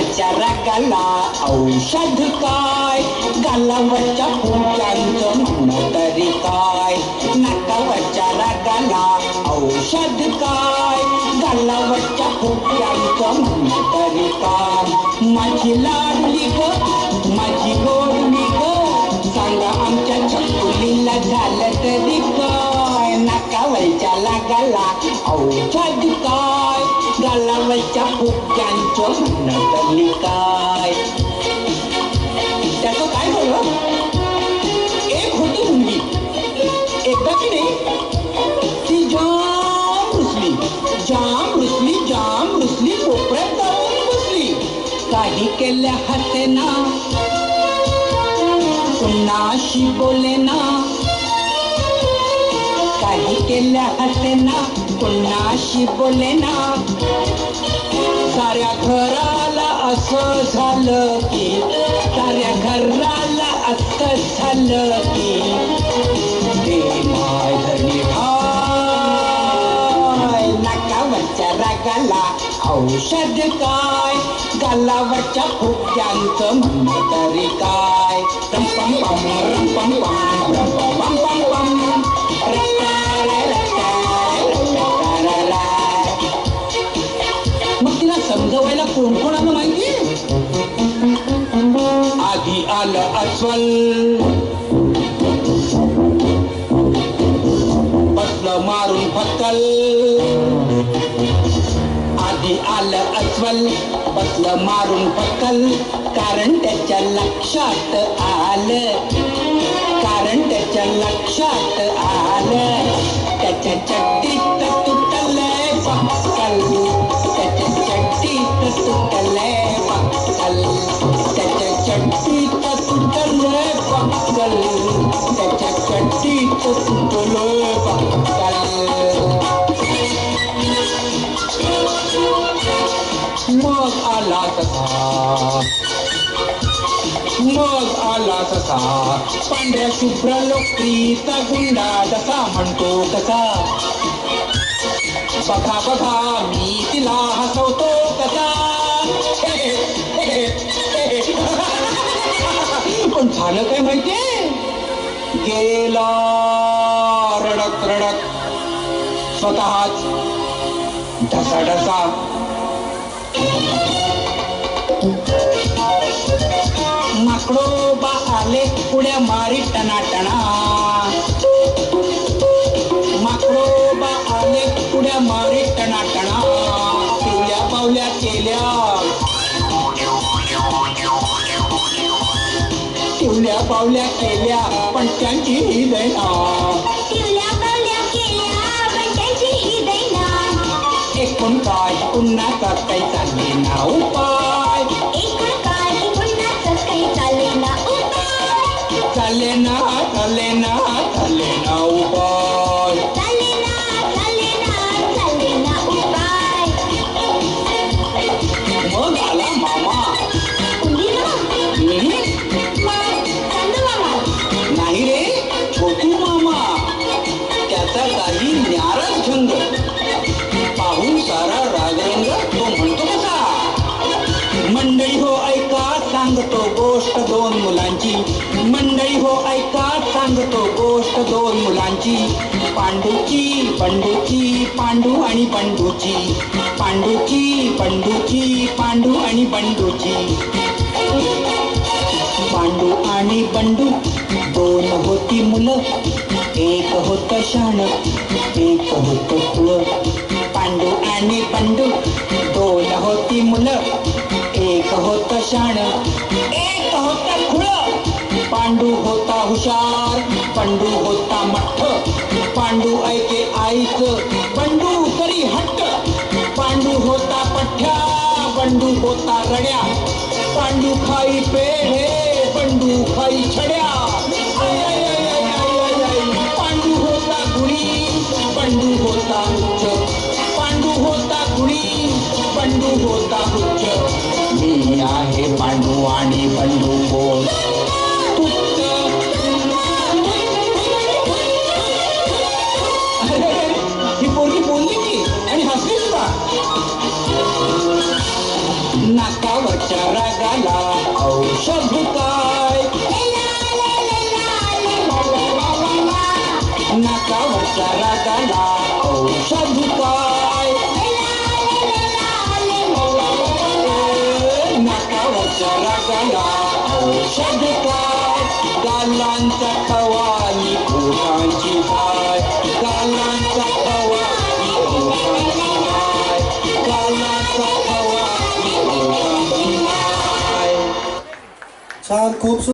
नाकावरच्या रागाला औषध काय, गालावरच्या फुग्यांचं म्हणणं तरी काय. नाकावरच्या रागाला औषध काय, गालावरच्या फुग्यांचं म्हणणं तरी काय. माझी लाडली ग, माझी गोडली ग, सांगा आमच्या छकुलीला झालं तरी काय. नाकावरच्या रागाला औषध काय, गालावरच्या फुग्यांचं म्हणणं तरी काय. त्याचं काय झालं, एक होती मुलगी, एकदा की नाही ती जाम रुसली, जाम रुसली, जाम रुसली, कोपऱ्यात जाऊन बसली. काही केल्या हसेना, कुणाशी बोलेना, काही केल्या हसेना, कुणाशी बोलेना. साऱ्या घराला असं झालं की, साऱ्या घराला असं झालं की, ते माय धरणी भाय. नाकावरच्या रागाला औषध काय, गालावरच्या फुग्यांचं म्हणणं तरी काय. रम पम पम रम पम पम रम पम पम पम मग तिला समजवायला कोण कोण आलं माहिती. आधी आलं अस्वल, बसलं मारून फक्कल. आधी आलं अस्वल, बसलं मारून फक्कल. कारण त्याच्या लक्षात आलं, कारण त्याच्या लक्षात आलं, त्याच्या चड्डीत तुटलंय पक्कल, त्याच्या चड्डीत तुटलंय पक्कल, त्याच्या चड्डीत तुटलंय पक्कल, त्याच्या चड्डीत तुटलंय पक्कल. मग आला तसा, मग आला तसा, पांढऱ्या शुभ्र लोकरीचा गुंडा जसा म्हणतो कसा. बघा बघा मी तिला हसवतो कसा. पण झालं काय माहितीये, गेला रडत रडत स्वतःच ढसा ढसा. माकडोबा आले उड्या मारी टनाटणा, माकडोबा आले उड्या मारी टनाटणा. पिवल्या पावल्या केल्या, पिवल्या पावल्या केल्या पण त्यांची ही दैना, पिवल्या पावल्या केल्या पण त्यांची ही दैना. एकूण काय पुन्हा काही चालले ना उपाय, एकूण काय पुन्हा काही चालले ना उपाय. चालले ना, चालले ना, चालले ना उपाय, चालले ना, चालले ना, चालले ना उपाय. मग आला मामा. उंदीर चांदू मामा नाही रे, छोटू मामा. त्याचा काही न्याराच ढंग, पाहून सारा रागरंग तो म्हणतो कसा. मंडळी हो ऐका सांगतो गोष्ट दोन मुलांची, मंडळी हो ऐका सांगतो गोष्ट दोन मुलांची. पांडूची बंडूची, पांडू आणि बंडूची, पांडूची बंडूची, पांडू आणि बंडूची. पांडू आणि बंडू दोन होती मुलं, एक होत शाण, एक होत खुळं. पांडू आणि बंडू दोन होती मुलं, एक होत शाण, एक होत खुळं. पांडू होता हुशार, बंडू होता मठ्ठ. पांडू ऐके आईचं, बंडू करी हट्ट. पांडू होता पठ्ठ्या, बंडू होता रड्या. पांडू खाई पेढे, बंडू खाई छड्या. पांडू होता गुणी, बंडू होता उच्च. पांडू होता गुणी, बंडू होता उच्च. मी आहे पांडू आणि बंडू बोल तुच्च. ही पोरगी बोलली की आणि हसली सुद्धा. नाकावरच्या रागाला औषध काय नाकावरच्या रागाला औषध काय नाकावरच्या रागाला औषध काय गालांचा खवानी ओठांची हाय गालांचा खवानी ओठांची हाय गालांचा खवानी ओठांची हाय छान खूप